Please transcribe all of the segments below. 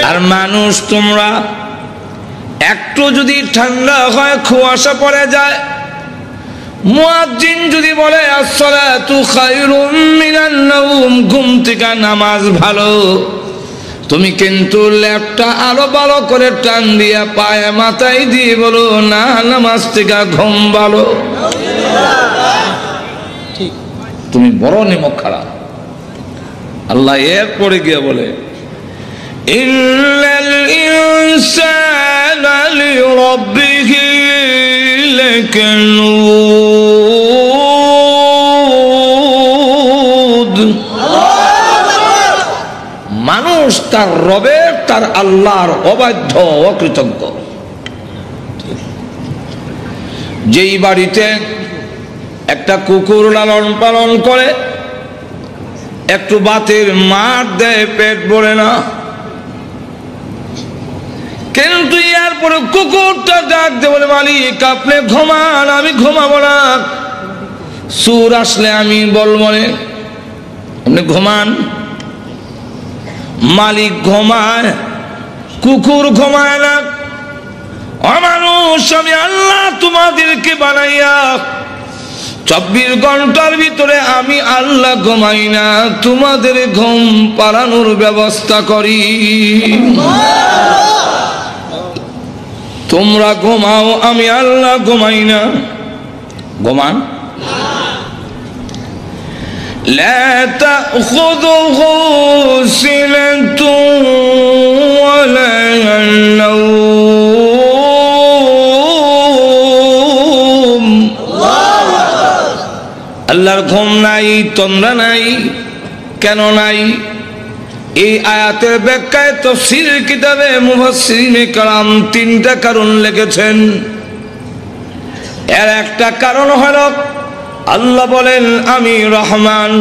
আর মানুষ তোমরা একটু যদি ঠান্ডা হয় কুয়াশা পড়ে যায়, মুয়াজ্জিন যদি বলে আসসালাতু খায়রুম মিনান নাওম, ঘুম থেকে নামাজ ভালো, তুমি কিন্তু ল্যাপটা আরো ভালো করে টান দিয়া পায়ে মাথায় দিয়ে বলো না নামাজ থেকে ঘুম ভালো, তুমি বড় নিমক খারাপ। আল্লাহ এরপরে গিয়ে বলে ইন্নাল ইনসানা লিরাব্বিহি লাকানুদ, মানুষ তার রবের তার আল্লাহর অবাধ্য অকৃতজ্ঞ। যেই বাড়িতে একটা কুকুর লালন পালন করে, একটু বাতের মার দেয়, পেট ভরে না, কিন্তু এরপরে কুকুরটা ডাক দিয়ে বলে মালিক আপনি ঘুমান, আমি ঘুমাবো না, সুর আসলে আমি বলবো না, আপনি ঘুমান। মালিক ঘুমায়, কুকুর ঘুমায় না। অমানুষ, আমি আল্লাহ তোমাদেরকে বানাইয়া 24 ঘন্টার ভিতরে আমি আল্লাহ ঘুমাই না, তোমাদের ঘুম পাড়ানোর ব্যবস্থা করি। তোমরা ঘুমাও, আমি আল্লাহ ঘুমাই না। ঘুমান। لا تأخذه سنة ولا نوم, আল্লাহর ঘুম নাই, তোমরা নাই। কেন নাই? এই আয়াতের ব্যাখ্যায় তাফসীরের কিতাবে মুফাসসিরিনে কেরাম 3টা কারণ লিখেছেন। এর একটা কারণ হলো আল্লাহ বলেন আমি রহমান,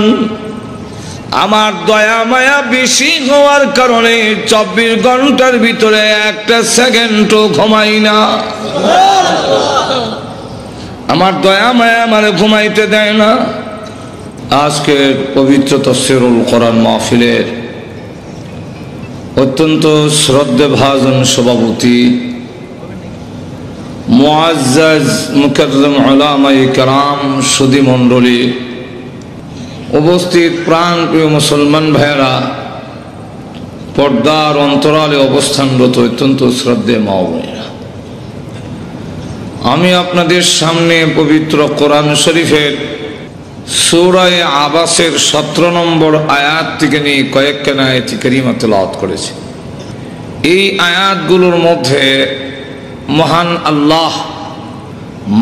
আমার দয়া মায়া বেশি হওয়ার কারণে 24 ঘন্টার ভিতরে একটা সেকেন্ডও ঘুমাই না। আমার দয়া মায়া আমার ঘুমাইতে দেয় না। আজকের পবিত্র তাফসীরুল কোরআন মাহফিলের অত্যন্ত শ্রদ্ধেভাজন সভাপতি মুআজ্জাজ মুকাররম উলামায়ে কেরাম, সুধী মণ্ডলী, উপস্থিত প্রাণপ্রিয় মুসলমান ভাইয়েরা, পর্দার অন্তরালে অবস্থানরত অত্যন্ত শ্রদ্ধেয় মা ও বোনেরা, আমি আপনাদের সামনে পবিত্র কোরআন শরীফের সূরা আবাসের 17 নম্বর আয়াত থেকে নিয়ে কয়েকখানা আয়াত কারিমা তেলাওয়াত করেছি। এই আয়াতগুলোর মধ্যে মহান আল্লাহ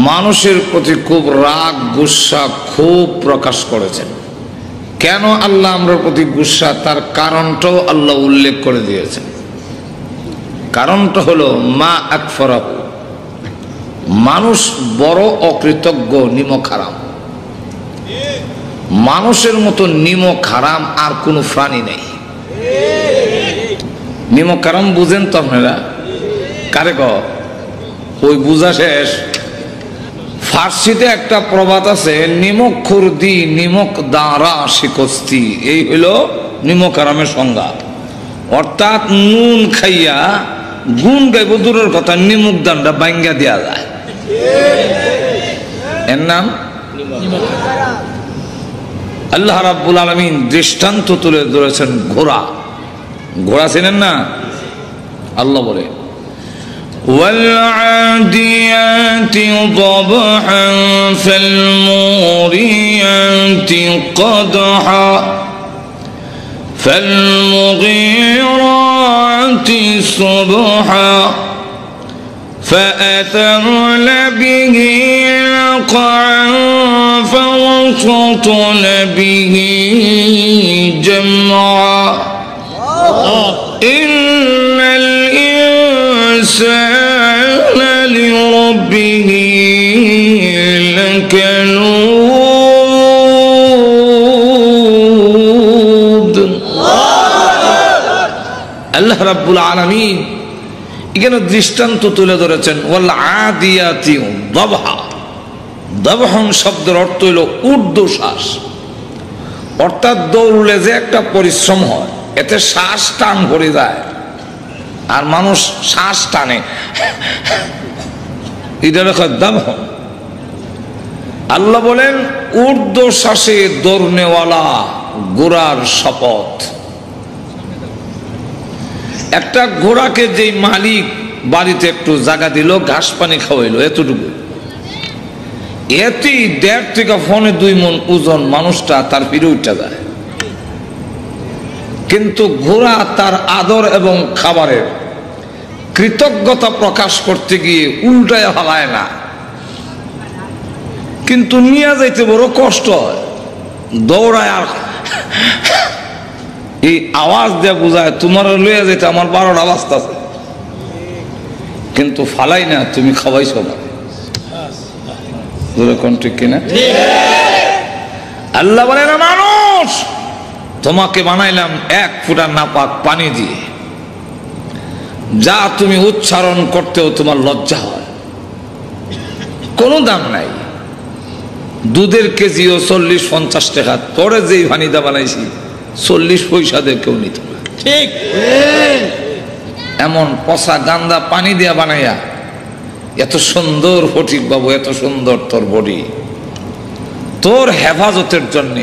মানুষের প্রতি খুব রাগ গুসা খুব প্রকাশ করেছেন। কেন আল্লাহ আমরা প্রতি গুসা, তার কারণটাও আল্লাহ উল্লেখ করে দিয়েছেন। কারণটা হলো মা আকফরাহু, মানুষ বড় অকৃতজ্ঞ, নিমক হারাম। মানুষের মতো নিমক হারাম আর কোনো প্রাণী নেই। নিমক হারাম বুঝেন তো আপনারা? কারে ক ওই বুঝা শেষ। ফার্সিতে একটা প্রবাদ আছে, নিমক খুরদি নিমক দাঁড়া শিকস্তি, এই হলো নিমক হারামের সংজ্ঞা। অর্থাৎ নুন খাইয়া গুণ গাইব দূরের কথা, নিমক দানটা বাইঙ্গা দেওয়া যায়, এর নাম আল্লাহ রাব্বুল আলামিন দৃষ্টান্ত তুলে ধরেছেন ঘোড়া। ঘোড়া চেনেন না? আল্লাহ বলে والعاديات ضبحا فالموريات قدحا فالمغيرات صبحا فأثرن به نقعا فوسطن به جمعا إن الإنسان لربه لكنود। আল্লাহ রাব্বুল আলামিন এখানে দৃষ্টান্ত তুলে ধরেছেন ওয়াল আদিয়াতি দবহা। দবহন শব্দের অর্থ হইল ঊর্ধ্বশ্বাস, অর্থাৎ দৌড়লে যে একটা পরিশ্রম হয়, এতে শ্বাস টান পড়ে যায়, আর মানুষ শ্বাস টানে, এটা দাম। আল্লাহ বলেন ঊর্ধ্বশ্বাসে দৌড়নেওয়ালা ঘোড়ার শপথ। একটা ঘোড়াকে যে মালিক বাড়িতে একটু জায়গা দিল, ঘাস পানি খাওয়াইলো, এতটুকু, এতেই 1.5 থেকে 2.25 মণ ওজন মানুষটা তার ফিরে উঠে যায়। কিন্তু ঘোড়া তার আদর এবং খাবারের কৃতজ্ঞতা প্রকাশ করতে গিয়ে উল্টায় হালায় না, কিন্তু নিয়ে যাইতে বড় কষ্ট হয়, দৌড়ায়। আর এই আওয়াজ দিয়ে বোঝায় তোমার লইয়া যেতে আমার 12টা বাজতাছে, কিন্তু ফালাই না, তুমি খাওয়াইছ না। ঠিক কিনা? আল্লাহ বলে না মানুষ তোমাকে বানাইলাম 1 ফোঁটা নাপাক পানি দিয়ে, যা তুমি উচ্চারণ করতেও তোমার লজ্জা হয়, কোনো দাম নাই। দুধের কেজিও 40-50 টাকা, তোরে যেই ভানিদা বানাইছি 40 পয়সা দিয়ে কেউ নিত না। ঠিক এমন পচা গান্দা পানি দিয়া বানাইয়া এত সুন্দর ফটিক বাবু, এত সুন্দর তোর বডি, তোর হেফাজতের জন্য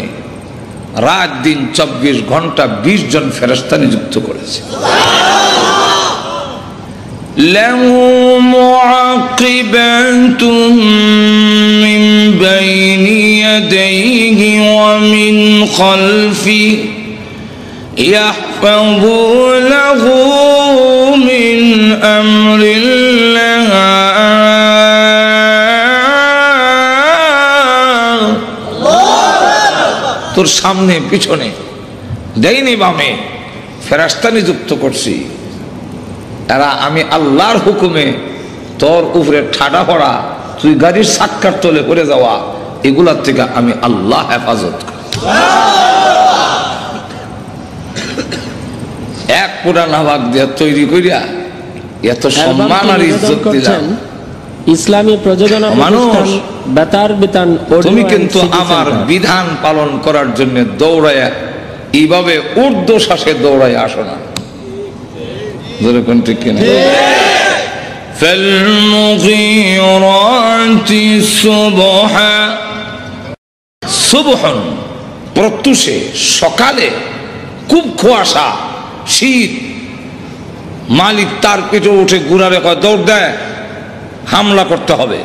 রাত দিন 24 ঘন্টা 20 জন ফেরেশতা নিযুক্ত করেছে। লাহু মুআকিবাতুম মিন বাইনি ইয়াদাইহি ওয়া মিন খালফি ইয়াহফাযুনাহু মিন আমরিল্লাহ। তোর সামনে পিছনে ডাইনে বামে ফেরেশতা নিযুক্ত করছি, এরা আমি আল্লাহর হুকুমে তোর উপরে ঠাডা পড়া, তুই গাড়ির সাক্কার তলে পড়ে যাওয়া, এগুলার থেকে আমি আল্লাহ হেফাজত করি। 1 ফোঁটা নাবাক দিয়ে তৈরি করিয়া এত সম্মান আর ইজ্জত দিলাম। ইসলামী প্রযোজনা মানুষ, বেতার বিতান, তুমি কিন্তু আমার বিধান পালন করার জন্য দৌড়াইয়া এইভাবে ঊর্ধ্বশ্বাসে দৌড়াইয়া আসো না। যেরকম ঠিক কিনা? ফালমুগীরাতি সুবহা, সুবহন প্রত্যুষে, সকালে খুব কুয়াশা, শীত, মালিক তার পিঠে উঠে ঘুরারে কয় দৌড় দেয়, হামলা করতে হবে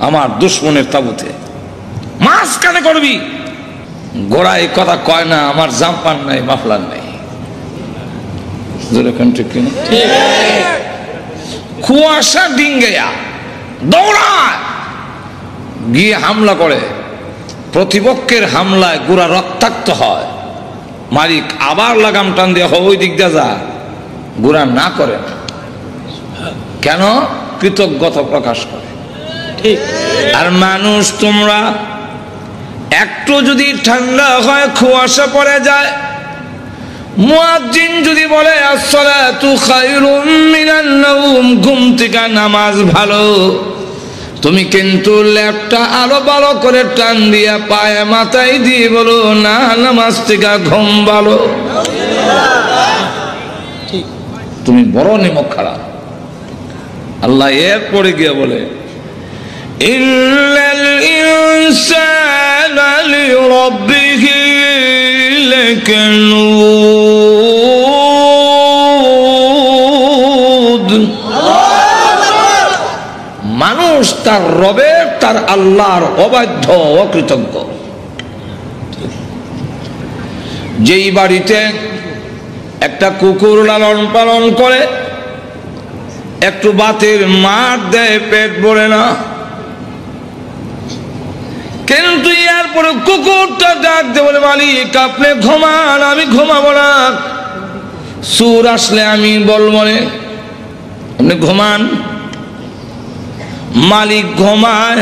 আমার দুশ্মনের তাবুতে, মাঝখানে করবি। ঘোড়া এই কথা কয় না, আমার জাম্পার নাই, মাফলার নাই। ঠিক কিনা? কুয়াশা ডিঙ্গাইয়া দৌড়ায় গিয়ে হামলা করে, প্রতিপক্ষের হামলায় ঘোড়া রক্তাক্ত হয়, মালিক আবার লাগাম টান দিয়ে ওই দিক দিয়ে যা, ঘোড়া না করে। কেন? কৃতজ্ঞতা প্রকাশ করে। ঠিক। আর মানুষ তোমরা একটু যদি ঠান্ডা হয়, কুয়াশা পড়ে যায়, মুয়াজ্জিন যদি বলে আসসালাতু খায়রুম মিনান নাওম, ঘুম থেকে নামাজ ভালো, তুমি কিন্তু ল্যাপটা আরো ভালো করে টান দিয়া পায়ে মাথায় দিয়ে বলো না, নামাজ থেকে ঘুম ভালো। তুমি বড় নিমক খারাপ। আল্লাহ এরপরে গিয়ে বলে ইন্নাল ইনসানা লিরাব্বিহি লাকানুদ। মানুষ তার রবের, তার আল্লাহর অবাধ্য, অকৃতজ্ঞ। যেই বাড়িতে একটা কুকুর লালন পালন করে, একটু বাতের মার দেয়, পেট ভরে না, কিন্তু এরপরে কুকুরটা ডাক দিয়ে বলে মালিক আপনি ঘুমান, আমি ঘুমাবো না, সুর আসলে আমি বলবো না, আপনি ঘুমান। মালিক ঘুমায়,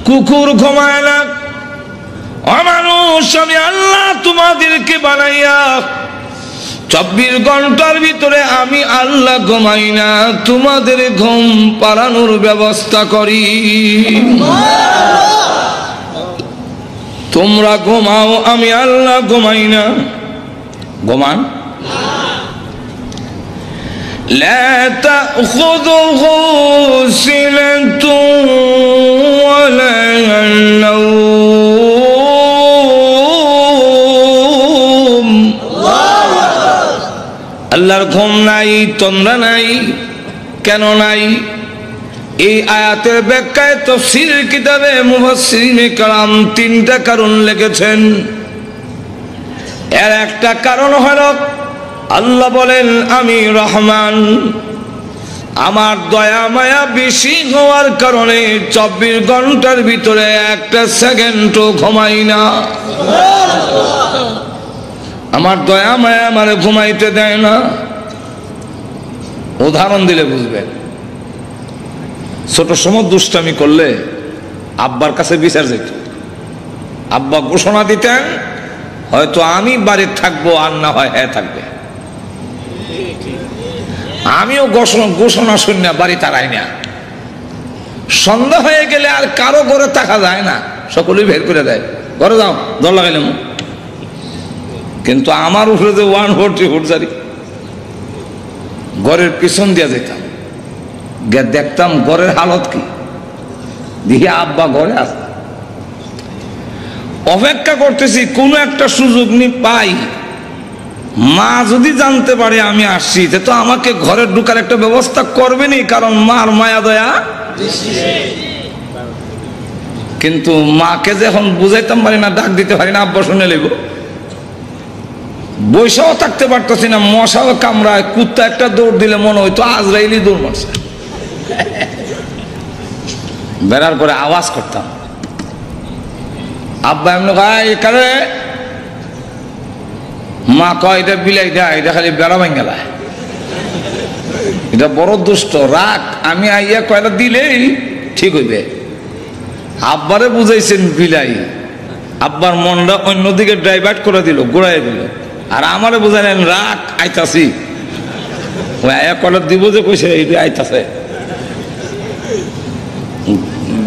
কুকুর ঘুমায় না। অমানুষ, আমি আল্লাহ তোমাদেরকে বানাইয়া 24 ঘন্টার ভিতরে আমি আল্লাহ ঘুমাই না, তোমাদের ঘুম পাড়ানোর ব্যবস্থা করি। তোমরা ঘুমাও, আমি আল্লাহ ঘুমাই না। ঘুমান। لا تأخذه سنة ولا نوم আল্লাহর ঘুম নাই, তন্দ্রা নাই। কেন নাই? এই আয়াতের ব্যাখ্যায় তাফসীর কিতাবে মুফাসসিরিনে কেরাম তিনটা কারণ লিখেছেন। এর একটা কারণ হলো আল্লাহ বলেন আমি রহমান, আমার দয়া মায়া বেশি হওয়ার কারণে 24 ঘন্টার ভিতরে একটা সেকেন্ডও ঘুমাই না। আমার দয়া মায়া আমার ঘুমাইতে দেয় না। উদাহরণ দিলে বুঝবেন। ছোট সময় দুষ্টামি করলে আব্বার কাছে বিচার যেত। আব্বা ঘোষণা দিতেন, হয়তো আমি বাড়ির থাকবো আর না হয় হ্যাঁ থাকবে। আমিও ঘোষণা শুনে বাড়ি তারাই না। সন্ধ্যা হয়ে গেলে আর কারো ঘরে থাকা যায় না, সকলেই বের করে দেয়, ঘরে যাও, দর লাগাইলাম। কিন্তু আমার উপরে যে 140 ফুট জারি, ঘরের পিছন দিয়ে যেতাম, দেখতাম ঘরের হালত কি, দেখি আব্বা ঘরে আছে। অপেক্ষা করতেছি কোন একটা সুযোগ নি পাই, মা যদি জানতে পারে আমি আসছি তো আমাকে ঘরে ঢুকার একটা ব্যবস্থা করবেনি, কারণ মার মায়া দয়া। কিন্তু মাকে যখন বুঝাইতাম পারি না, ডাক দিতে পারি না, আব্বা শুনে নেব। বৈশাও থাকতে পারতেছি না, মশাও কামড়ায়, কুত্তা একটা দৌড় দিলে মনে হইতো আজরাইলি দৌড় মারছে। বেড়ার করে আওয়াজ করতাম, আব্বা এমনি কয় কারে, মা কয় এটা বিলাই দেয়, এটা খালি বেড়া ভাঙ্গালায়, এটা বড় দুষ্ট, রাগ। আমি আইয়া কয়টা দিলেই ঠিক হইবে। আব্বারে বুঝাইছেন বিলাই, আব্বার মনটা অন্যদিকে ডাইভার্ট করে দিল, ঘুরাই দিল। আর আমারে বুঝাইলেন রাগ, আইতাছি। এক কয়টা দিব যে কইছে এটা আইতাছে।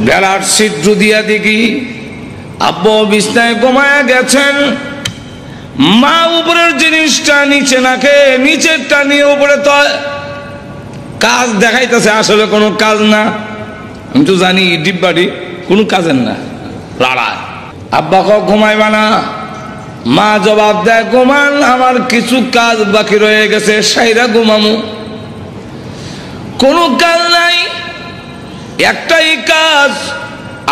বেড়ার ছিদ্র দিয়া দেখি আব্বা বিছনায় ঘুমায়া গেছেন, মা উপরের জিনিসটা নিচে নাকে, নিচেরটা নিয়ে উপরে তো কাজ দেখাইতেছে, আসলে কোনো কাজ না। আমি তো জানি ডিব্বাটি কোনো কাজের না, লড়াই। আব্বা ক ঘুমাইবা না, মা জবাব দেয় ঘুমান, আমার কিছু কাজ বাকি রয়ে গেছে, সাইরা ঘুমামু। কোনো কাজ নাই, একটাই কাজ,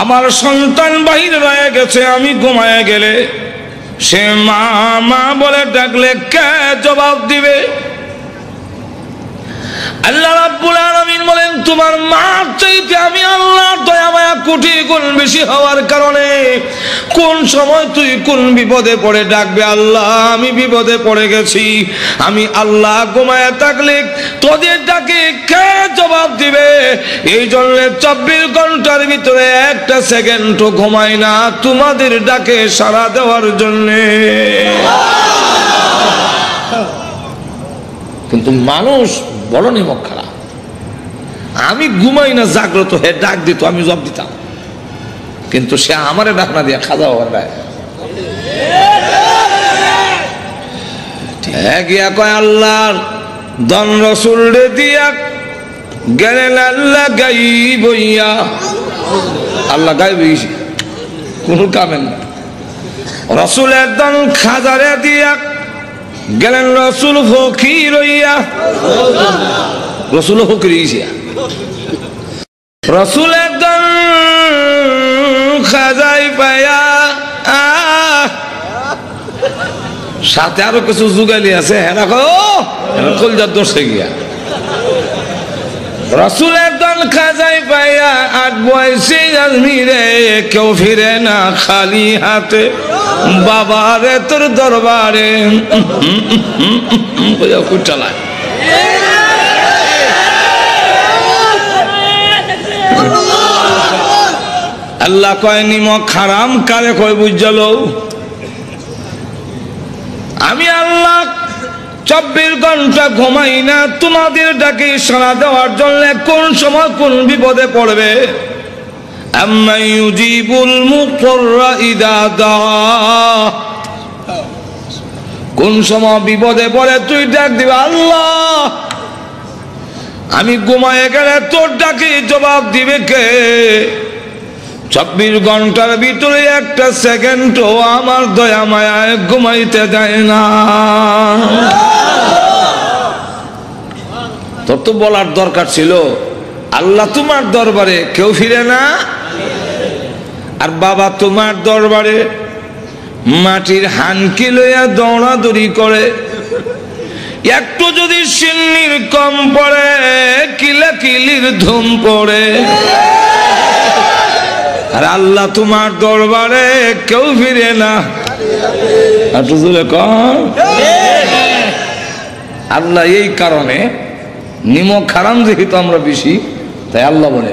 আমার সন্তান বাহিরে রয়ে গেছে, আমি ঘুমায় গেলে সে মা মা বলে ডাকলে কে জবাব দিবে? আল্লাহ রাব্বুল আলামিন বলেন তোমার মার চাইতে আমি আল্লাহর দয়া মায়া কোটি গুণ বেশি হওয়ার কারণে কোন সময় তুই কোন বিপদে পড়ে ডাকবে, আল্লাহ আমি বিপদে পড়ে গেছি, আমি আল্লাহ ঘুমায় থাকলে তোদের ডাকে কে জবাব দিবে? এই জন্য 24 ঘন্টার ভিতরে একটা সেকেন্ডও ঘুমাই না তোমাদের ডাকে সাড়া দেওয়ার জন্য। কিন্তু মানুষ বড় নিমক খারাপ। আমি ঘুমাই না, জাগ্রত হয়ে ডাক দিত, আমি জবাব দিতাম, কিন্তু সে আমারে ডাক না দিয়া খাজা হওয়ার দেয়। গিয়া কয় আল্লাহর দন রসুল রে দিয়া গেলেন আল্লাহ গাইব ইয়া, আল্লাহ গাইব কোন কামেন না। রসুলের দন খাজারে দিয়া গেলেন রসুল ফকির হইয়া, রসুল ফকির হইয়া, রসুল একদম খাজাই পায়া, সাথে আরো কিছু যুগালি আছে, হেরা কলজার দোষে গিয়া রসুল একদম খাজাই পাইয়া 8 বয়সে আজমিরে কেউ ফিরে না খালি হাতে, বাবারে তোর দরবারে চালায়। আল্লাহ কয় নিমক হারাম কারে কয় বুঝল? আমি আল্লাহ 24 ঘন্টা ঘুমাই না তোমাদের ডাকে সাড়া দেওয়ার জন্য কোন সময় কোন বিপদে পড়বে। আম্মা ইউজিবুল মুত্তাররা ইযা দা, কোন সময় বিপদে পড়ে তুই ডাক দিবে আল্লাহ আমি ঘুমায় গেলে তোর ডাকে জবাব দিবে কে? 24 ঘন্টার ভিতরে একটা সেকেন্ডও আমার দয়া মায়ায় ঘুমাইতে দেয় না। তোর তো বলার দরকার ছিল, আল্লাহ তোমার দরবারে কেউ ফিরে না, আর বাবা তোমার দরবারে মাটির হানকি লইয়া দৌড়াদৌড়ি করে। একটু যদি সিন্নির কম পড়ে কিলাকিলির ধুম পড়ে, আর আল্লাহ তোমার দরবারে কেউ ফিরে না। আল্লাহ এই কারণে নিমক হারাম যেহেতু আমরা বেশি, তাই আল্লাহ বলে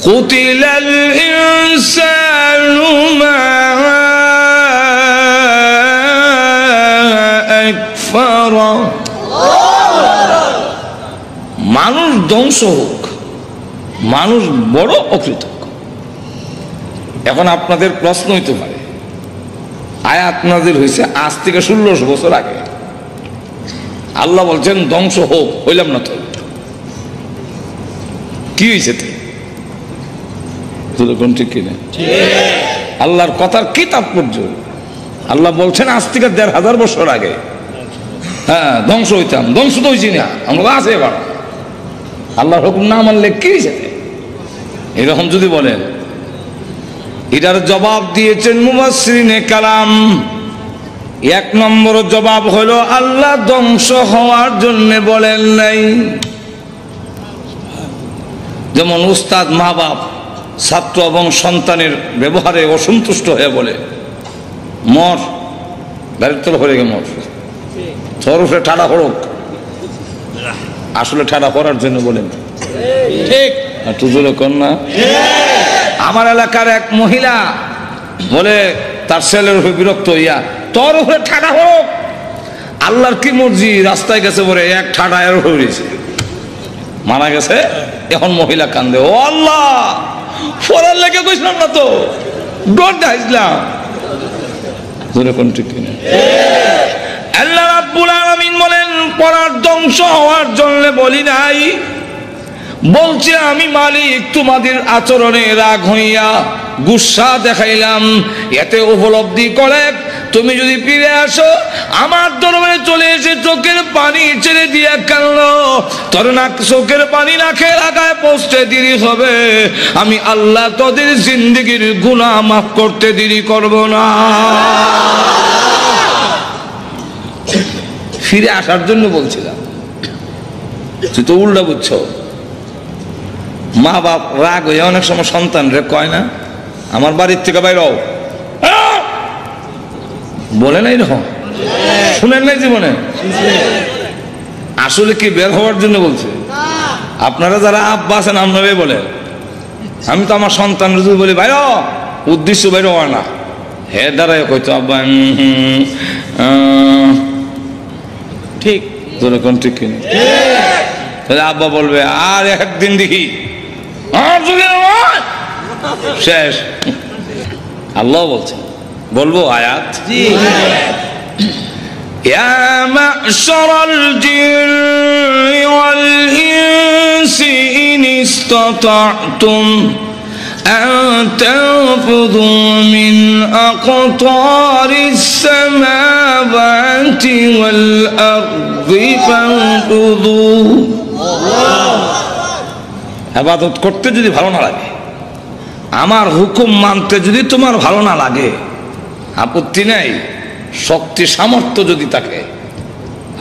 কুতিলাল ইনসানু মা আকফারা। মানুষ ধ্বংস হোক, মানুষ বড় অকৃতজ্ঞ। এখন আপনাদের প্রশ্ন হইতে পারে, আয়াত নাযিল হয়েছে আজ থেকে 1600 বছর আগে, আল্লাহ বলছেন ধ্বংস হোক, হইলাম না তো কি হয়েছে? ঠিক কিনা? আল্লাহর কথার কি তাৎপর্য? আল্লাহ বলছেন আজ থেকে 1500 বছর আগে হ্যাঁ ধ্বংস হইতাম, ধ্বংস তো হয়েছি না, আমরা আছে এবার। আল্লাহর হুকুম না মানলে কি হয়েছে? এরকম যদি বলেন, এটার জবাব দিয়েছেন মুফাসসিরিনে কালাম। 1 নম্বর জবাব হলো আল্লাহ ধ্বংস হওয়ার জন্য বলেন নাই। যেমন উস্তাদ মা বাপ ছাত্র এবং সন্তানের ব্যবহারে অসন্তুষ্ট হয়ে বলে মর, গাড়ির তল হয়ে গে মর, তোর উপরে ঠাড়া হড়ক, আসলে ঠাড়া করার জন্য বলেন ঠিক তুজুরে কন্যা। আমার এলাকার এক মহিলা বলে তার ছেলের উপরে বিরক্ত হইয়া তোর উপরে ঠাড়া হোক। আল্লাহর কি মর্জি, রাস্তায় গেছে বলে এক ঠাড়া এর হয়েছে, মারা গেছে। এখন মহিলা কান্দে, ও আল্লাহ ফরার লেগে কইছিলাম না তো, ডর দেখাইছিলাম। ঠিক কিনা? আল্লাহ রাব্বুল আলামিন বলেন পরার ধ্বংস হওয়ার জন্য বলি নাই, বলছে আমি মালিক তোমাদের আচরণে রাগ হইয়া গুসা দেখাইলাম। এতে উপলব্ধি করে তুমি যদি ফিরে আসো আমার দরবারে চলে এসে চোখের পানি ছেড়ে দিয়া কাঁদলো, তোর না চোখের পানি নাকে লাগায় পৌঁছতে দেরি হবে, আমি আল্লাহ তোদের জিন্দেগির গুনাহ মাফ করতে দেরি করব না। ফিরে আসার জন্য বলছিলাম, তুই তো উল্টা বুঝছো। মা বাপ রাগ হয়ে অনেক সময় সন্তান রে কয় না আমার বাড়ির থেকে বাইর হও, বলে নাই রকম, শুনেন নাই জীবনে? আসলে কি বের হওয়ার জন্য বলছে? আপনারা যারা আব্বা আছেন আপনারাই বলেন, আমি তো আমার সন্তান যদি বলি বাইর উদ্দেশ্য বাইর হওয়া না, হে দাঁড়ায় কইতো আব্বা ঠিক তোর কোন ঠিক কিনা? তাহলে আব্বা বলবে আর একদিন দেখি শেষ। আল্লাহ বলছে, বলবো আয়াত, ইয়া মা'শারাল জিন্নি ওয়াল ইনসি ইন ইসতাতা'তুম আন তানফুযু মিন আকতারিস সামাওয়াতি ওয়াল আরদি ফানফুযু। ইবাদত করতে যদি ভালো না লাগে, আমার হুকুম মানতে যদি তোমার ভালো না লাগে, আপত্তি নাই, শক্তি সামর্থ্য যদি থাকে,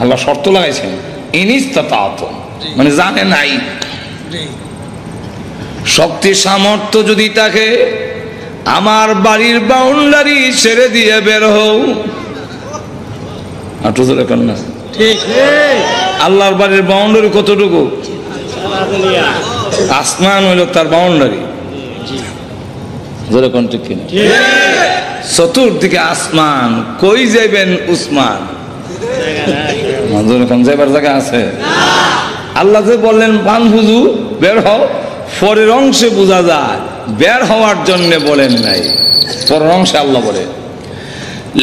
আল্লাহ শর্ত লাগাইছেন ইনিস্তাতা'তুম, মানে জানে নাই, শক্তি সামর্থ্য যদি থাকে আমার বাড়ির বাউন্ডারি ছেড়ে দিয়ে বের হও। না ঠিক? আল্লাহর বাড়ির বাউন্ডারি কতটুকু? আসমান হইল তার বাউন্ডারি, চতুর্দিকে আসমান, কই যাইবেন উসমান? যাইবার জায়গা আছে? আল্লাহ যে বললেন ফানফুযু বের হও, পরের অংশে বোঝা যায় বের হওয়ার জন্য বলেন নাই, পরের অংশে আল্লাহ বলে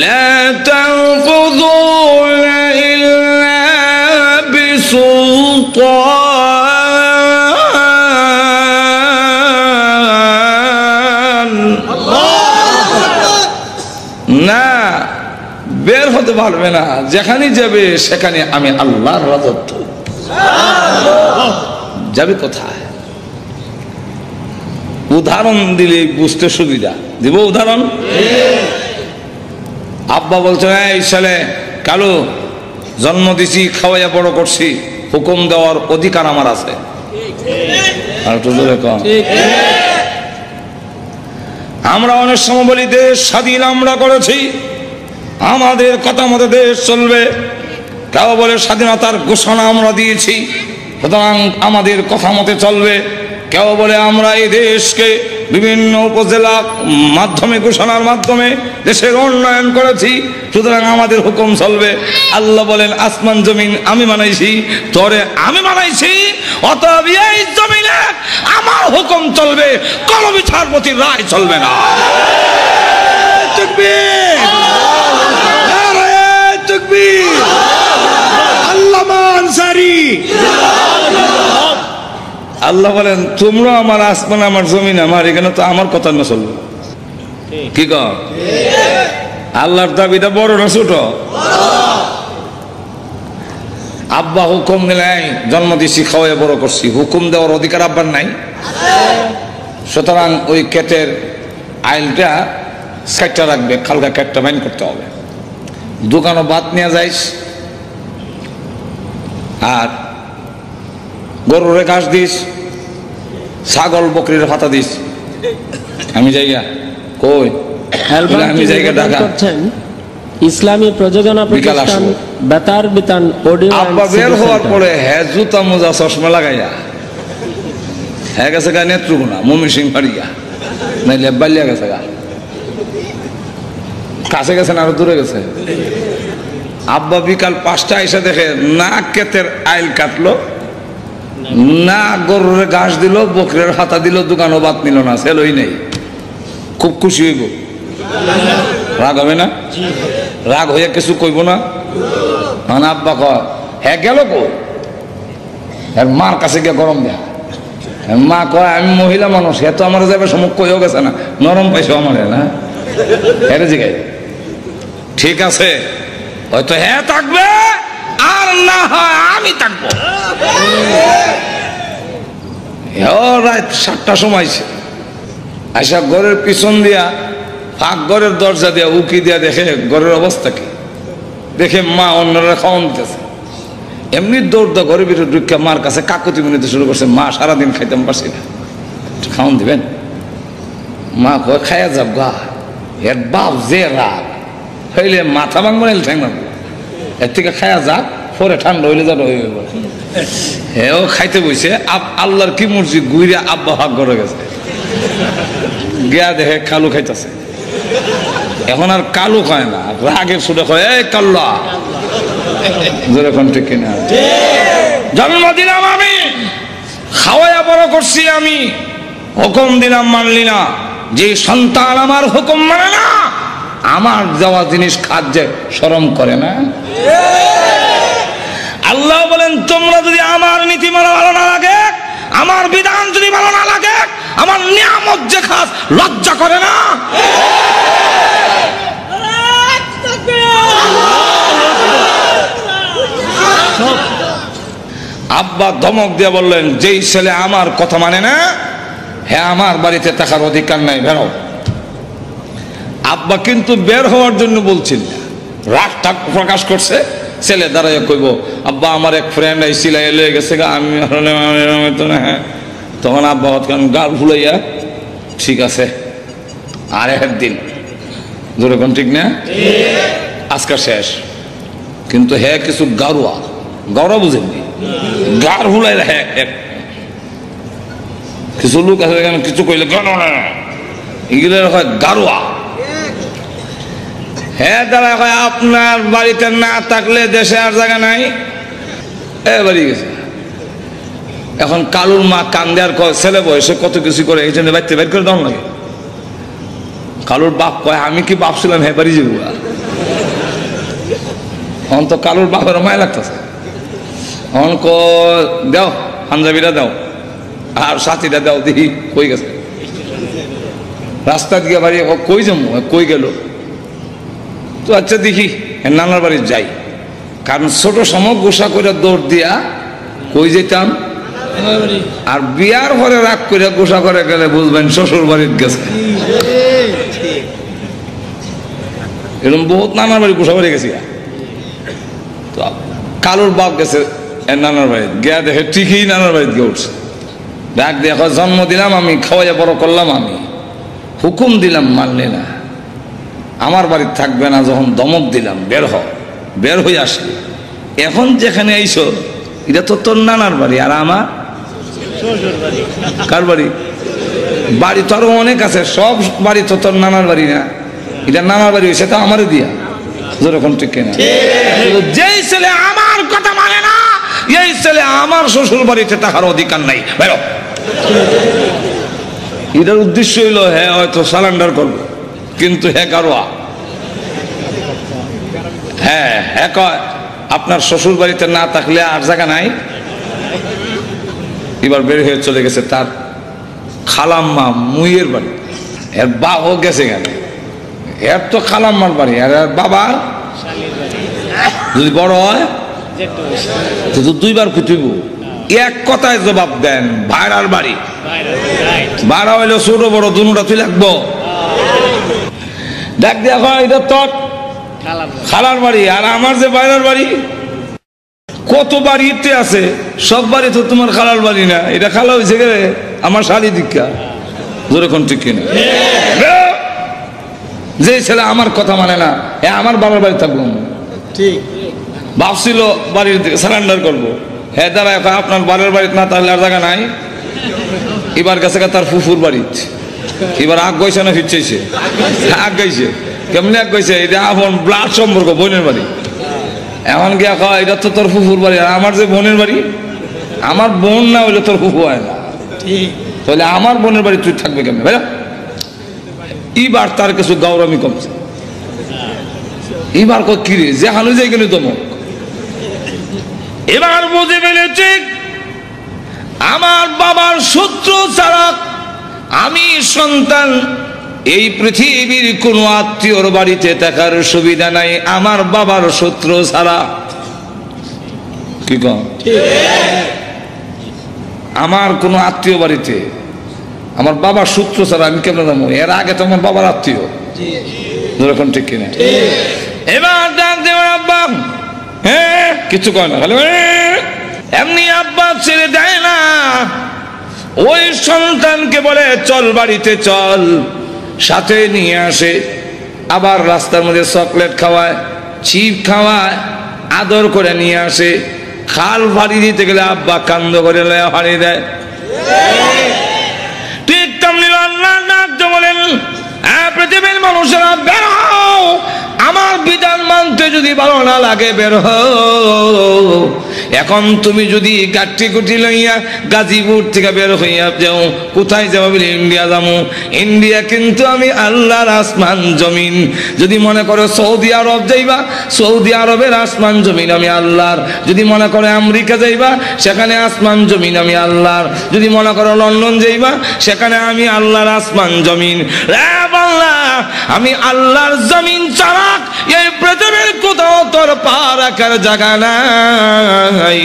লা তানফুযুনা ইল্লা বিসুলতান হতে পারবে না। যেখানে যাবে সেখানে আমি আল্লাহর রাজত্ব। যাবে কোথায়? উদাহরণ দিলে বুঝতে সুবিধা। দিব উদাহরণ? আব্বা বলছে এই ছেলে কালু জন্ম দিছি, খাওয়াইয়া বড় করছি, হুকুম দেওয়ার অধিকার আমার আছে। আর একটু জোরে কম। আমরা অনেক সময় বলি দেশ স্বাধীন আমরা করেছি, আমাদের কথা মতো দেশ চলবে। কেউ বলে স্বাধীনতার ঘোষণা আমরা দিয়েছি, সুতরাং আমাদের কথা মতে চলবে। কেউ বলে আমরা এই দেশকে বিভিন্ন উপজেলা মাধ্যমে ঘোষণার মাধ্যমে দেশের উন্নয়ন করেছি, সুতরাং আমাদের হুকুম চলবে। আল্লাহ বলেন আসমান জমিন আমি বানাইছি, তরে আমি বানাইছি, অতএব এই জমিনে আমার হুকুম চলবে, কোন বিচারপতির রায় চলবে না। তাকবীর, নারায়ে তাকবীর, আল্লামা আনসারী। আল্লাহ বলেন তোমরা আমার আসমান আমার জমিন আমার, এখানে তো আমার কথা না চলবে। কি কর? আল্লাহর দাবিটা বড় না ছোট? আব্বা হুকুম দিলেন, জন্ম দিছি, খাওয়াই বড় করছি, হুকুম দেওয়ার অধিকার আব্বার নাই। সুতরাং ওই ক্ষেতের আইলটা সাইটটা রাখবে, খালকা ক্ষেতটা বাইন করতে হবে। দোকানও বাদ নিয়ে যাইস, আর গরুরে ঘাস দিস, ছাগল বকরির পাতা দিস। আমি জায়গা কই? আমি জায়গা ঢাকা। ইসলামী প্রযোজনা প্রতিষ্ঠান বেতার বিতান অডিও। আব্বা বের হওয়ার পরে হ্যাঁ জুতা মোজা চশমা লাগাইয়া হ্যাঁ গেছে গা নেত্রকোনা মমি সিং ফাড়িয়া, নাইলে বালিয়া গেছে গা, কাছে গেছে না আরো দূরে গেছে। আব্বা বিকাল 5টা এসে দেখে না ক্ষেতের আইল কাটলো, না গরুরে ঘাস দিল, বকরের হাতা দিল, দোকানও বাদ নিল না, সেলই নেই। খুব খুশি হইব, রাগ হবে না? রাগ হইয়া কিছু কইব না? মানে আব্বা কয় হ্যাঁ গেল কো, মার কাছে গিয়ে গরম দেয়া। মা কয় আমি মহিলা মানুষ, হে তো আমার যাবে সমুখ কইও গেছে না, নরম পাইছো আমার না, হেরে জিগাই। ঠিক আছে, হয়তো হ্যাঁ থাকবে, আর না হয় আমি থাকবো। রাত 7টার সময় আইসা ঘরের পিছন দিয়া ফাঁক ঘরের দরজা দিয়া উকি দিয়া দেখে ঘরের অবস্থা কি, দেখে মা অন্যরা খাওয়ান দিতেছে। এমনি দৌড় দা ঘরের ভিতরে ঢুকে মার কাছে কাকুতি মিনিতে শুরু করছে, মা সারাদিন খাইতাম পারছি না, খাওয়ান দিবেন? মা কয় খাইয়া যাব গা, এর বাপ যে রাগ হইলে মাথা ভাঙবো না ঠ্যাং ভাঙবো, এর থেকে খাইয়া যাক, পরে ঠান্ডা হইলে যা হইবে। হ্যাঁ ও খাইতে বইছে, আল্লাহর কি মর্জি, গুইরা আব্বা ভাগ করে গেছে, গিয়া দেখে কালু খাইতেছে। এখন আর কালু খায় না, রাগের সুরে কয় এই কাল্লা, যেরকম ঠিক কিনা? জন্ম দিলাম আমি, খাওয়াইয়া বড় করছি আমি, হুকুম দিলাম মানলি না। যে সন্তান আমার হুকুম মানে না, আমার দেওয়া জিনিস খাদ্যে শরম করে না। আল্লাহ বলেন তোমরা যদি আমার নীতি মানা ভালো না লাগে, আমার বিধান যদি ভালো না লাগে, আমার নিয়ামত যে খাস লজ্জা করে না? আব্বা ধমক দিয়ে বললেন যেই ছেলে আমার কথা মানে না, হ্যাঁ আমার বাড়িতে থাকার অধিকার নাই, বেরো। আব্বা কিন্তু বের হওয়ার জন্য বলছিল, রাগটা প্রকাশ করছে। ছেলে দাঁড়াইয়া কইব আব্বা আমার এক ফ্রেন্ড আইসিল লয়ে গেছে গা, আমি তো না। হ্যাঁ, তখন আব্বা গাল ভুলাইয়া ঠিক আছে আর একদিন, যেরকম ঠিক না, আজকাল শেষ। কিন্তু হ্যাঁ কিছু গারুয়া, গাওয়া বুঝেননি, গার ভুলাই হ্যাঁ কিছু লোক আছে কিছু কইলে এগুলো হয় গারুয়া। হ্যাঁ দাদা কয় আপনার বাড়িতে না থাকলে দেশে আর জায়গা নাই, এ বাড়ি গেছে। এখন কালুর মা কান্দে আর কয় ছেলে বয়সে কত কিছু করে, এই জন্য বাড়িতে বের করে দাও লাগে। কালুর বাপ কয় আমি কি বাপ ছিলাম, হ্যাঁ বাড়ি যাবো। এখন তো কালুর বাপের মায় লাগতেছে, এখন দাও পাঞ্জাবিটা দাও আর সাথীটা দাও, দেখি কই গেছে। রাস্তা দিয়ে বাড়ি কই যাবো, কই গেল তো আচ্ছা দেখি নানার বাড়ি যাই, কারণ ছোট সময় গোসা করে দৌড় দিয়া কই যেতাম, আর বিয়ার পরে রাগ করে গোসা করে গেলে বুঝবেন শ্বশুর বাড়ির গেছে। এরকম বহুত নানার বাড়ি গোসা বাড়ি গেছি। তো কালুর বাপ গেছে নানার বাড়ি, গিয়া দেখে ঠিকই নানার বাড়িতে গিয়ে উঠছে। ডাক দিয়ে জন্ম দিলাম আমি, খাওয়াইয়া বড় করলাম আমি, হুকুম দিলাম মানলে না, আমার বাড়িতে থাকবে না, যখন দমক দিলাম বের হয়ে আসলি, এখন যেখানে আইসো এটা তো তোর নানার বাড়ি, আর আমার কার বাড়ি? বাড়ি তো আরো অনেক আছে, সব বাড়ি তো তোর নানার বাড়ি না, এটা নানার বাড়ি হয়েছে তো আমারও দিয়া। যেরকম ঠিক কিনা? যেই ছেলে আমার কথা মানে না, এই ছেলে আমার শ্বশুর বাড়িতে থাকার অধিকার নাই, বেরো। এটার উদ্দেশ্য হইল হ্যাঁ হয়তো সারেন্ডার করবো, কিন্তু হ্যাঁ গারোয়া, হ্যাঁ হ্যাঁ কয় আপনার শ্বশুর বাড়িতে না থাকলে আর জায়গা নাই। এবার বের হয়ে চলে গেছে তার খালাম্মা মুইয়ের বাড়ি, এর বাবাও গেছে কেন, এর তো খালাম্মার বাড়ি, আর বাবার যদি বড় হয় তো দুইবার খুঁটিব। এক কথায় জবাব দেন, ভাইরার বাড়ি, ভাড়া হইলো ছোট বড় দুটা তুই লাগবো। ডাক দিয়া এটা তোর খালার বাড়ি, আর আমার যে বাইরের বাড়ি, কত বাড়িতে আছে, সব বাড়ি তো তোমার খালার বাড়ি না, এটা খালা হয়েছে গেলে আমার শাড়ি দীক্ষা। যেরকম ঠিক কিনা? যে ছেলে আমার কথা মানে না, আমার বাবার বাড়ি থাকবো, ঠিক ভাবছিল বাড়ির সারেন্ডার করবো, হ্যাঁ দাঁড়া আপনার বাড়ির বাড়িতে না তাহলে আর জায়গা নাই। এবার গেছে তার ফুফুর বাড়িতে, এবার আগ গইছে না ফিরছে, আগ গাইছে, কেমনি আগ গাইছে, এটা এখন ব্লাড সম্পর্ক, বোনের বাড়ি। এখন গিয়া কয় এটা তো তোর ফুফুর বাড়ি, আর আমার যে বোনের বাড়ি, আমার বোন না হইলে তোর ফুফু হয় না, তাহলে আমার বোনের বাড়ি তুই থাকবে কেমন ভাই? এবার তার কিছু গৌরবী কমছে, এবার কি রে যে হানু যাই কেন তমক, এবার বুঝে ফেলেছে আমার বাবার শত্রু ছাড়া আমি সন্তান, এই পৃথিবীর কোন আত্মীয়র বাড়িতে থাকার সুবিধা নাই আমার বাবার শত্রু ছাড়া। কি কম আমার কোন আত্মীয় বাড়িতে আমার বাবার সূত্র ছাড়া আমি কেমন যাবো? এর আগে তো আমার বাবার আত্মীয়, যেরকম ঠিক কিনা? এবার ডাক দেওয়ার আব্বা, হ্যাঁ কিছু কয় না, এমনি আব্বা ছেড়ে দেয় না, ওই সন্তানকে বলে চল বাড়িতে চল, সাথে নিয়ে আসে, আবার রাস্তার মধ্যে চকলেট খাওয়ায়, চিপ খাওয়ায়, আদর করে নিয়ে আসে। খাল ভাড়ি দিতে গেলে আব্বা কান্দ করে লয়া ভাড়ি দেয়। ঠিক তেমনি আল্লাহ ডাকতে বলেন, পৃথিবীর মানুষেরা বের হও, আমার বিধান মানতে যদি ভালো না লাগে বের হও। এখন তুমি যদি গাঠি গুটি লইয়া গাজীপুর থেকে বের হইয়া যাও, কোথায় যাবো বলে ইন্ডিয়া যাবো, ইন্ডিয়া কিন্তু আমি আল্লাহর আসমান জমিন। যদি মনে করো সৌদি আরব যাইবা, সৌদি আরবের আসমান জমিন আমি আল্লাহর। যদি মনে করো আমেরিকা যাইবা, সেখানে আসমান জমিন আমি আল্লাহর। যদি মনে করো লন্ডন যাইবা, সেখানে আমি আল্লাহর আসমান জমিন। আমি আল্লাহর জমিন ছাড়া এই পৃথিবীর কোথাও তোর পা রাখার জায়গা নাই।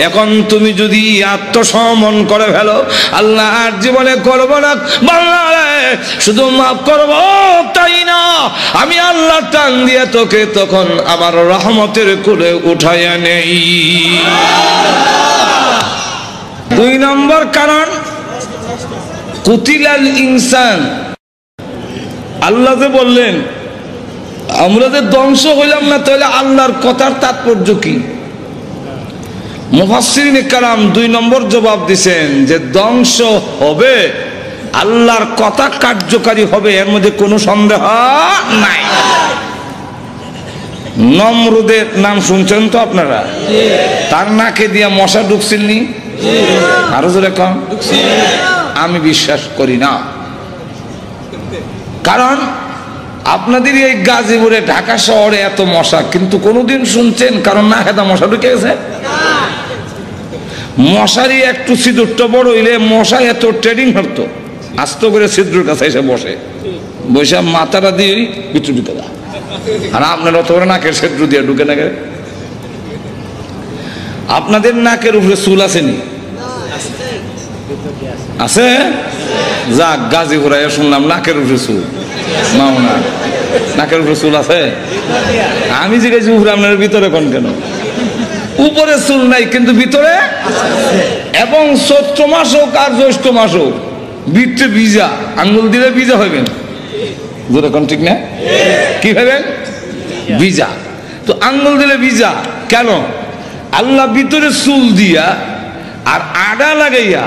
এখন তুমি যদি আত্মসমর্পণ করে ফেলো, আল্লাহ আর জীবনে করবো না বাংলা, শুধু মাফ করবো তাই না, আমি আল্লাহ টান দিয়ে তোকে তখন আমার রহমতের কোলে উঠাইয়া নেই। 2 নম্বর কারণ, কুতিলাল ইনসান, আল্লাহ যে বললেন আমরা যে ধ্বংস হইলাম না, তাহলে আল্লাহর কথার তাৎপর্য কি? মুফাসসিরিন কেরাম 2 নম্বর জবাব দিছেন যে ধ্বংস হবে, আল্লাহর কথা কার্যকারী হবে, এর মধ্যে কোনো সন্দেহ নাই। নমরুদের নাম শুনছেন তো আপনারা? তার নাকে দিয়া মশা ঢুকছিলনি? আরো জোরে কম। আমি বিশ্বাস করি না, কারণ আপনাদের এই গাজীপুরে ঢাকা শহরে এত মশা, কিন্তু কোনোদিন শুনছেন কারণ না খেতা মশা ঢুকে গেছে? মশারি একটু ছিদ্রটা বড় হইলে মশা এত ট্রেডিং হতো, আস্ত করে ছিদ্রের কাছে এসে বসে, বসে মাথাটা দিয়ে ভিতরে ঢুকে দেয়। আর আপনার অত করে নাকের সেদ্রু দিয়ে ঢুকে নাকে। আপনাদের নাকের উপরে চুল আসেনি? আছে? যাক, গাজী ঘুরাইয়া শুনলাম নাকের উপরে চুল। মাওনা নাকের উপরে চুল আছে? আমি জিজ্ঞাসি উপরে, আপনার ভিতরে কোন কেন? উপরে চুল নাই কিন্তু ভিতরে, এবং চৈত্র মাস হোক আর জ্যৈষ্ঠ মাস হোক ভিতরে ভিজা, আঙ্গুল দিলে ভিজা হইবেন। যেরকম ঠিক না? কি হইবেন? ভিজা। তো আঙ্গুল দিলে ভিজা কেন? আল্লাহ ভিতরে চুল দিয়া আর আডা লাগাইয়া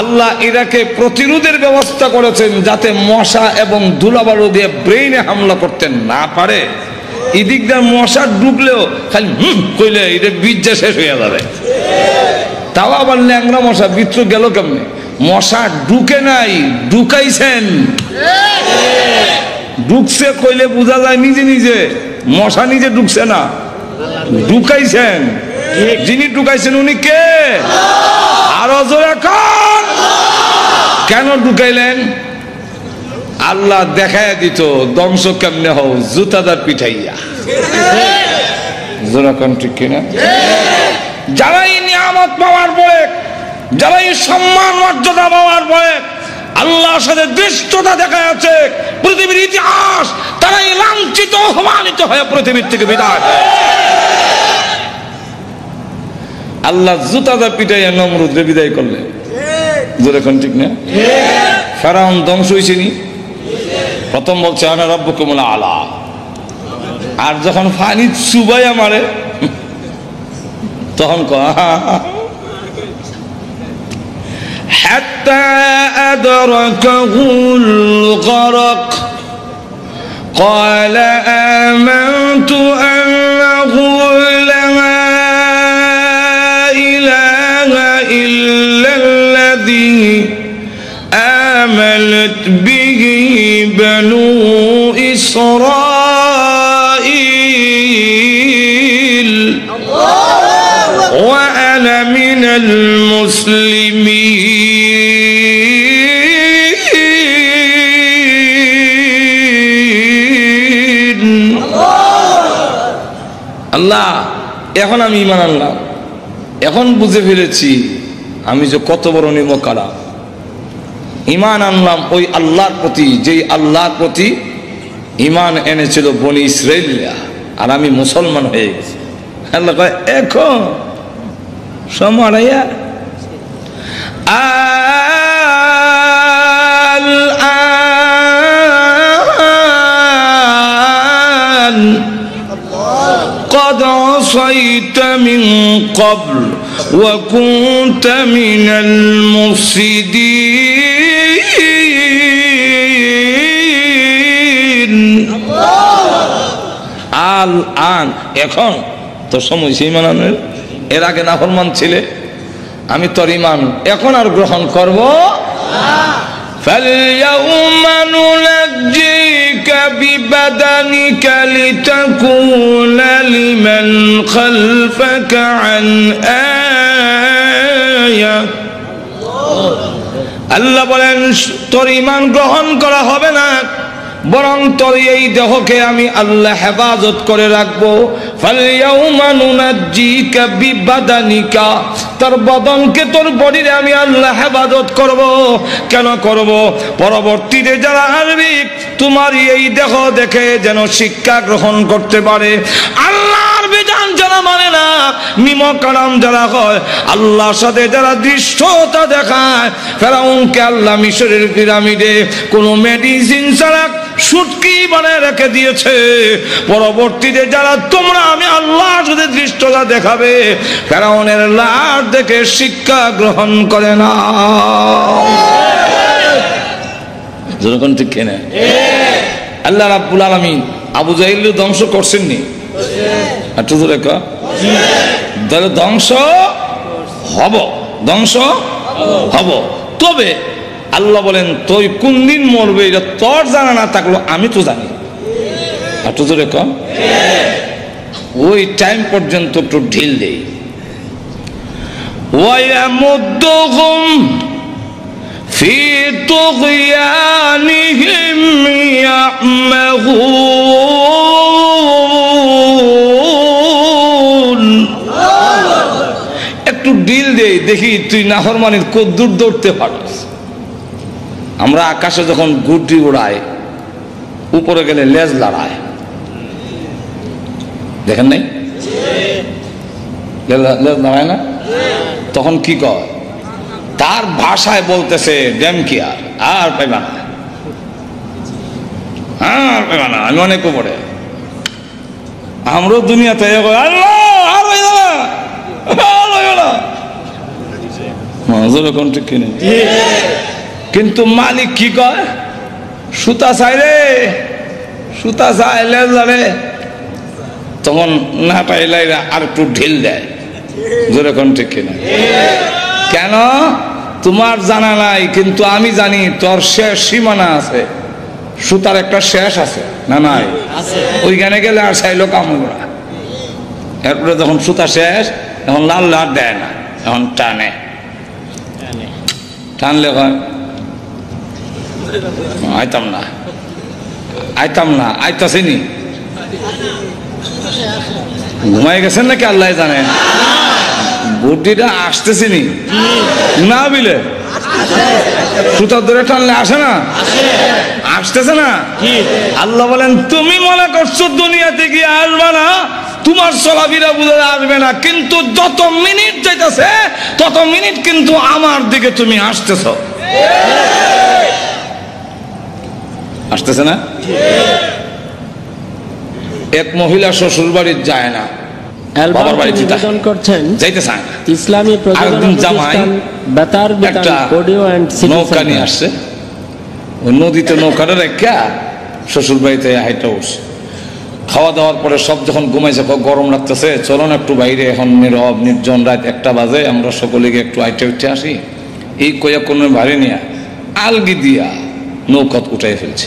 আল্লাহ এটাকে প্রতিরোধের ব্যবস্থা করেছেন, যাতে মশা এবং ধুলাবালু দিয়ে ব্রেইনে হামলা করতে না পারে। এদিক দিয়ে মশা ঢুকলেও খালি কইলে এটা বীজা শেষ হয়ে যাবে। তাও আবার ল্যাংরা মশা ভিতরে গেল কেমনে? মশা ঢুকে নাই, ঢুকাইছেন। ঢুকছে কইলে বোঝা যায় নিজে নিজে, মশা নিজে ঢুকছে না, ঢুকাইছেন। যিনি ঢুকাইছেন উনি কে? আরো জোরে কান। কেন ঢুকাইলেন? আল্লাহ দেখায় দিত ধ্বংস কেমনে হও, জুতাদার পিঠাইয়া। জোরে কান, ঠিক কিনা? যারাই নিয়ামত পাওয়ার পরে, যারাই সম্মান মর্যাদা পাওয়ার পরে আল্লাহর সাথে দৃষ্টতা দেখা যাচ্ছে পৃথিবীর ইতিহাস, তারাই লাঞ্ছিত অপমানিত হয়ে পৃথিবীর থেকে বিদায়। আল্লাহ জুতাদা পিটাইয়া নমরুদরে বিদায় করলেন। যেরকম ঠিক না? ফেরাউন ধ্বংস হয়েছে নি? প্রথম বলছে আনা রাব্বুকুমুল আলা, আর যখন ফানি চুবাইয়া মারে তখন হাত্তা আদরাকাহুল গরক قال آمنت أنه لا إله إلا الذي آمنت به بنو إسرائيل وأنا من المسلمين. আল্লাহ, এখন আমি ঈমান আনলাম, এখন বুঝে ফেলেছি আমি যে কত বড় নিমকারা। ঈমান আনলাম ওই আল্লাহর প্রতি, যেই আল্লাহর প্রতি ঈমান এনেছিল বনি ইসরাইলরা, আর আমি মুসলমান হয়ে গেছি। আল্লাহ কয় এখন সমরাইয়া قد عصيت من قبل وكنت من المفسدين আল-আন, এখন তো সময় সেই মানানোর। এর আগে নাফরমান ছিলে, আমি তোর ঈমান এখন আর গ্রহণ করব না। فَالْيَوْمَ نُنَجِّيكَ بِبَدَنِكَ لِتَكُونَ لِمَنْ خَلْفَكَ عَنْ آيَةٍ। আল্লাহ বলেন তোর ঈমান গ্রহণ করা হবে না, বরং তোর এই দেহকে আমি আল্লাহ হেফাজত করে রাখবো। ফালইয়াউমা নুনাজ্জিকা বিবাদানিকা, তোর বদনকে, তোর বডিরে আমি আল্লাহ হেফাজত করব। কেন করব? পরবর্তীতে যারা আসবে তোমার এই দেহ দেখে যেন শিক্ষা গ্রহণ করতে পারে। আল্লাহর বিধান যারা মানে না, নিমকারাম যারা হয়, আল্লাহর সাথে যারা দৃষ্টতা দেখায়, ফেরাউনকে আল্লাহ মিশরের পিরামিডে কোনো মেডিসিন ছাড়া সুটকি বানায় রেখে দিয়েছে। পরবর্তীতে যারা তোমরা আমি আল্লাহর সাথে দৃষ্টতা দেখাবে, ফেরাউনের লাশ দেখে শিক্ষা গ্রহণ করে না। যখন ঠিক কিনা? আল্লাহ রাব্বুল আলামিন আবু জাহিল ধ্বংস করছেন নি? একটু জোরে কও। তাহলে ধ্বংস হব, ধ্বংস হব। তবে আল্লাহ বলেন তুই কোন দিন মরবে এটা তোর জানা না থাকলো আমি তো জানি। একটু জোরে কও। ওই টাইম পর্যন্ত একটু ঢিল দেই। ওয়ায়ামুদ্দুহুম ফি তুগয়ানিহিম ইয়ামাহুন। ডিল দেই, দেখি তুই নাফরমানির কদ্দূর দৌড়তে পারস। আমরা আকাশে যখন গুড্ডি উড়াই, উপরে গেলে লেজ লড়ায়, দেখেন নাই? লেজ লড়ায় না? তখন কি কয়? তার ভাষায় বলতেছে ড্যামকিয়ার, আর পাইবা না, আর পাইবা না, আমি অনেক উপরে। আমরাও দুনিয়াতে কিন্তু মালিক কি কয়? সুতা চাই রে, সুতা চাই, লেজ লড়ে। তখন না পাইলাইরা আর একটু ঢিল দেয়, জোরে কোন ঠিক কিনা? কেন? তোমার জানা নাই, কিন্তু আমি জানি তোর শেষ সীমানা আছে, সুতার একটা শেষ আছে না নাই? ওইখানে গেলে আর চাইলো কামড়া। এরপরে যখন সুতা শেষ, এখন লাল লাল দেয় না, এখন টানে, টানলে আইতাম না, আইতাম না, আইতাছেনি। ঘুমাই গেছেন নাকি আল্লাহ জানে। বুদ্ধিটা আসতেছিনি না বিলে, সুতার ধরে টানলে আসে না, আসতেছে না। আল্লাহ বলেন তুমি মনে করছো দুনিয়াতে গিয়ে আসবে না, তোমার চলাফেরা বুঝে আসবে না, কিন্তু যত মিনিট যাইতেছে তত মিনিট কিন্তু আমার দিকে তুমি আসতেছ। আসতেছে না? এক মহিলা শ্বশুর বাড়ি যায় না, বাবার বাড়িতে যাইতে চায় না। ইসলামী প্রতিষ্ঠান বেতার বিতান অডিও এন্ড সিডি নৌকা নিয়ে আসছে, ওই নদীতে নৌকাটা রেখা শ্বশুর বাড়িতে হাইটা উঠছে। খাওয়া দাওয়ার পরে সব যখন ঘুমাইছে, গরম লাগতেছে, চলুন একটু বাইরে, এখন নীরব নির্জন, রাত 1টা বাজে, আমরা সকলে গিয়ে একটু আইটে উঠে আসি। এই কয়া কোনো ভারী নিয়া আলগি দিয়া নৌকা উঠাই ফেলছে।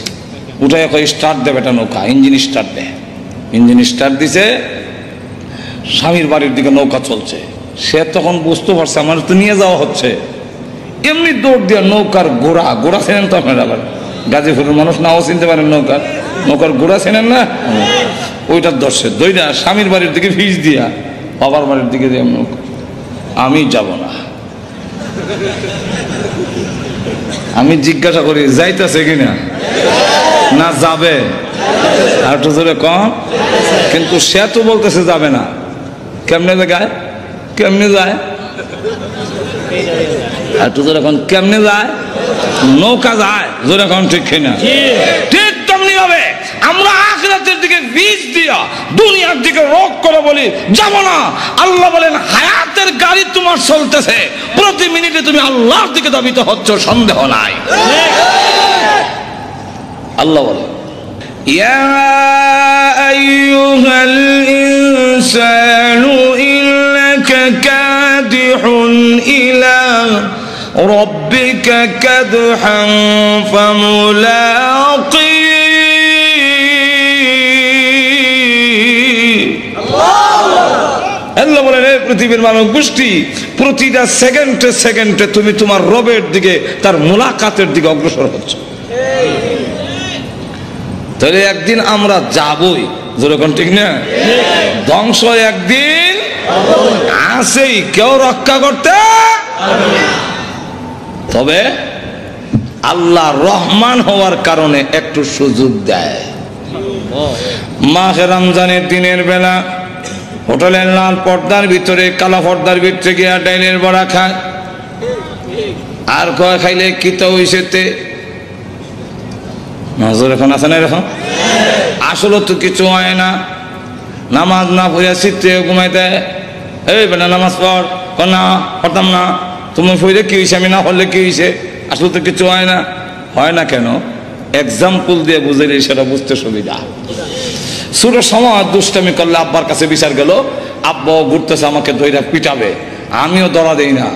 উঠাই স্টার্ট দেবে, এটা নৌকা ইঞ্জিন স্টার্ট দেয়। ইঞ্জিন স্টার্ট দিছে, স্বামীর বাড়ির দিকে নৌকা চলছে। সে তখন বুঝতে পারছে আমার তো নিয়ে যাওয়া হচ্ছে, এমনি দৌড় দিয়া নৌকার গোড়া, গোড়া চেনেন তো আপনারা, আবার গাজীপুরের মানুষ নাও চিনতে পারেন, নৌকার গোড়া চেনেন না, ওইটার দর্শে দইটা স্বামীর বাড়ির দিকে ভিজ দিয়া বাবার বাড়ির দিকে দিয়ে নৌকা। আমি যাব না, আমি জিজ্ঞাসা করি যাইতেছে কিনা, না যাবে, আর একটু জোরে কম। কিন্তু সে তো বলতেছে যাবে না। কেমনে যায়, কেমনে যায়, আর একটু জোরে কম, কেমনে যায়? নৌকা যায়, জোরে কম ঠিক কিনা? ঠিক তেমনি ভাবে আমরা আখিরাতের দিকে বীজ দিয়া দুনিয়ার দিকে রোগ করে বলি যাব না। আল্লাহ বলেন হায়াতের গাড়ি তোমার চলতেছে, প্রতি মিনিটে তুমি আল্লাহর দিকে ধাবিত হচ্ছ, সন্দেহ নাই। আল্লাহ বলেন ইয়া আইয়ুহাল ইনসানু ইন্নাকা কাদিহুন ইলা রাব্বিকা কাদহান ফামুলাকি। আল্লাহ বলেন এই পৃথিবীর মানব গোষ্ঠী, প্রতিটা সেকেন্ডে সেকেন্ডে তুমি তোমার রবের দিকে, তার মুলাকাতের দিকে অগ্রসর হচ্ছ। তাহলে একদিন আমরা যাবই, যেরকম ঠিক না? ধ্বংস একদিন আসেই, কেউ রক্ষা করতে। তবে আল্লাহ রহমান হওয়ার কারণে একটু সুযোগ দেয়। মাহে রমজানের দিনের বেলা হোটেলের লাল পর্দার ভিতরে, কালা পর্দার ভিতরে গিয়া ডাইনের বড়া খায়, আর কয় খাইলে কি তো হইছে নজর এখন আছে না? এরকম আসলে তো কিছু হয় না। নামাজ না পড়িয়া চিত্রে ঘুমাই দেয়, এই বেটা নামাজ পড়, না পড়তাম না, তুমি পড়লে কি হয়েছে, আমি না পড়লে কি হয়েছে, আসলে তো কিছু হয় না। হয় না কেন? এক্সাম্পল দিয়ে বুঝাইলে সেটা বুঝতে সুবিধা। ছোট সময় দুষ্টামি করলে আব্বার কাছে বিচার গেল, আব্বাও ঘুরতেছে আমাকে দইরা পিটাবে, আমিও ধরা দেই না।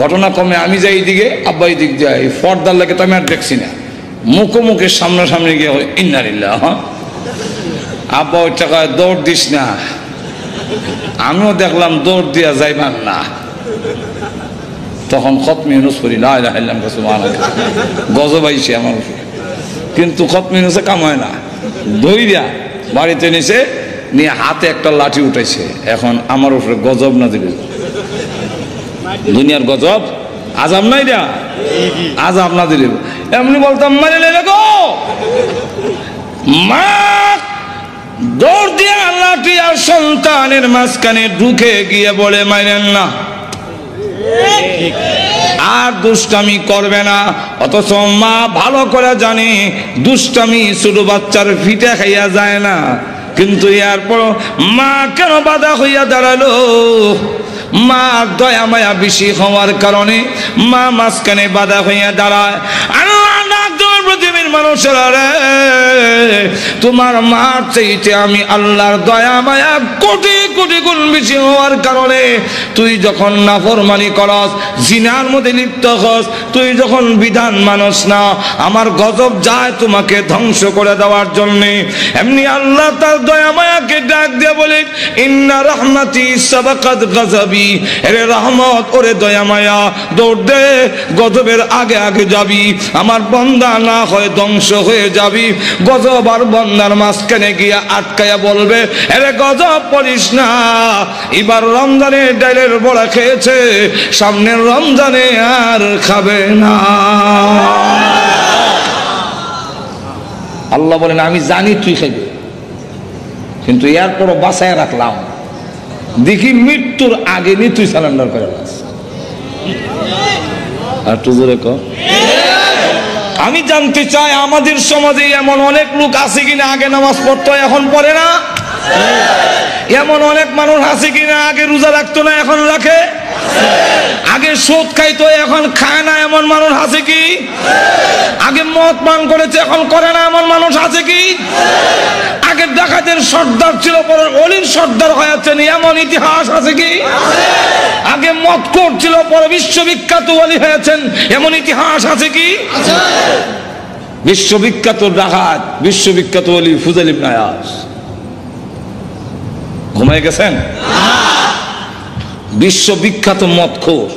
ঘটনা কমে আমি যাই এইদিকে, আব্বা এই দিক দিয়ে, পর্দার লাগে তো আমি আর দেখছি না, মুখোমুখি সামনাসামনি গিয়ে ইন্নালিল্লাহ। হ্যাঁ, আব্বা ওইটা কয় দৌড় দিস না, আমিও দেখলাম দৌড় দিয়া যাইবার না। তখন খতমে ইউনূস পড়ি, লা ইলাহা ইল্লাল্লাহ সুবহানাল্লাহ, গজব আইছে আমার উপরে, কিন্তু খতমে ইউনূসে কাম হয় না। দইরা বাড়িতে নিছে, নিয়ে হাতে একটা লাঠি উঠাইছে, এখন আমার উপরে গজব না দিবে। দুনিয়ার গজব আজাব নাই দেয়া, আজাব না দিলে এমনি বলতাম মারে লেগে গো মা, দৌড় দিয়ে লাঠি আর সন্তানের মাঝখানে ঢুকে গিয়ে বলে মারেন না, আর দুষ্টামি করবে না। অথচ মা ভালো করে জানে দুষ্টামি ছোট বাচ্চার ফিটে খাইয়া যায় না, কিন্তু এরপর মা কেন বাধা হইয়া দাঁড়ালো? মা দয়া মায়া বেশি হওয়ার কারণে মা মাঝখানে বাধা হইয়া দাঁড়ায়। পৃথিবীর মানুষেরা রে, তোমার মার চাইতে আমি আল্লাহর দয়া মায়া কোটি কোটি গুণ বেশি হওয়ার কারণে তুই যখন নাফরমানি করস, জিনার মধ্যে লিপ্ত হস, তুই যখন বিধান মানস না, আমার গজব যায় তোমাকে ধ্বংস করে দেওয়ার জন্য। এমনি আল্লাহ তার দয়া মায়াকে ডাক দিয়ে বলে ইন্না রাহমাতি সাবাকাত গাযাবি, এরে রহমত ওরে দয়া মায়া দৌড় দে, গজবের আগে আগে যাবি, আমার বান্দা না হয় ধ্বংস হয়ে যাবি। গজব আর বন্দার মাঝখানে গিয়া আটকায়া বলবে এরে গজব পড়িস না, এবার রমজানে ডালের বড়া খেয়েছে, সামনের রমজানে আর খাবে না। আল্লাহ বলেন আমি জানি তুই খাবি, কিন্তু এরপরও বাঁচায় রাখলাম, দেখি মৃত্যুর আগে নি তুই সারেন্ডার করে নাস। আর তুই জোরে কর। আমি জানতে চাই আমাদের সমাজে এমন অনেক লোক আছে কিনা আগে নামাজ পড়তো এখন পড়ে না? এমন অনেক মানুষ আছে কিনা আগে রোজা রাখতো না এখন রাখে? আগে সুদ খাইতো এখন খায় না এমন মানুষ আছে কি? আগে মদ পান করেছে এখন করে না এমন মানুষ আছে কি? আগে ডাকাতের সর্দার ছিল পরে অলির সর্দার হয়েছেন এমন ইতিহাস আছে কি? আগে মদ করছিল পরে বিশ্ববিখ্যাত অলি হয়েছেন এমন ইতিহাস আছে কি? বিশ্ববিখ্যাত ডাকাত, বিশ্ববিখ্যাত অলি ফুজাইল ইবনে আয়াজ ঘুমায় গেছেন? বিশ্ববিখ্যাত মদখোর,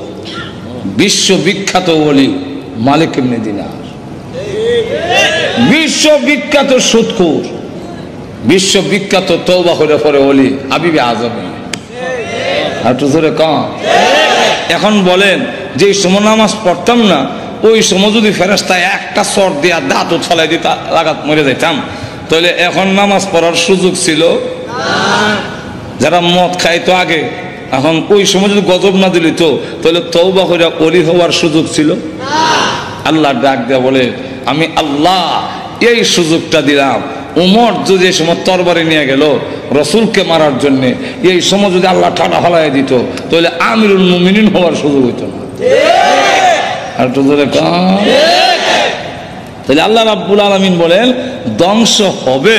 বিশ্ববিখ্যাত ওলি মালিক ইবনে দিনার, বিশ্ববিখ্যাত সুদখোর, বিশ্ববিখ্যাত তওবা করে পরে ওলি হাবিবে আজম। আর একটু জোরে কম। এখন বলেন যে সময় নামাজ পড়তাম না, ওই সময় যদি ফেরেশতা একটা চর দিয়া দাঁত ছলাই দিতা লাগাত মরে যাইতাম, তাহলে এখন নামাজ পড়ার সুযোগ ছিল? যারা মদ খাইতো আগে, এখন ওই সময় যদি গজব না দিলি তো তাহলে তওবা করে ওলি হওয়ার সুযোগ ছিল? আল্লাহ ডাক দেয়া বলে আমি আল্লাহ এই সুযোগটা দিলাম। উমর যদি এই সময় তরবারি নিয়ে গেল রসুলকে মারার জন্য, এই সময় যদি আল্লাহ ঠাডা ফলাই দিত তাহলে আমিরুল মুমিনিন হওয়ার সুযোগ হইত না। আর তো তাহলে আল্লাহ রাব্বুল আলামিন বলেন ধ্বংস হবে,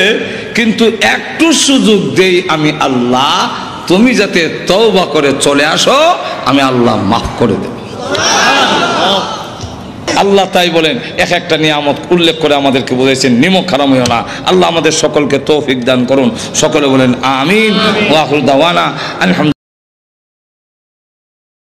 কিন্তু একটু সুযোগ দেই আমি আল্লাহ, তুমি যাতে তওবা করে চলে আসো, আমি আল্লাহ মাফ করে দেব। আল্লাহ তাই বলেন এক একটা নিয়ামত উল্লেখ করে আমাদেরকে বুঝাইছেন নিমক হারাম হইও না। আল্লাহ আমাদের সকলকে তৌফিক দান করুন। সকলে বলেন আমিন। ওয়া আখিরু দাওয়ানা আলহামদুলিল্লাহ।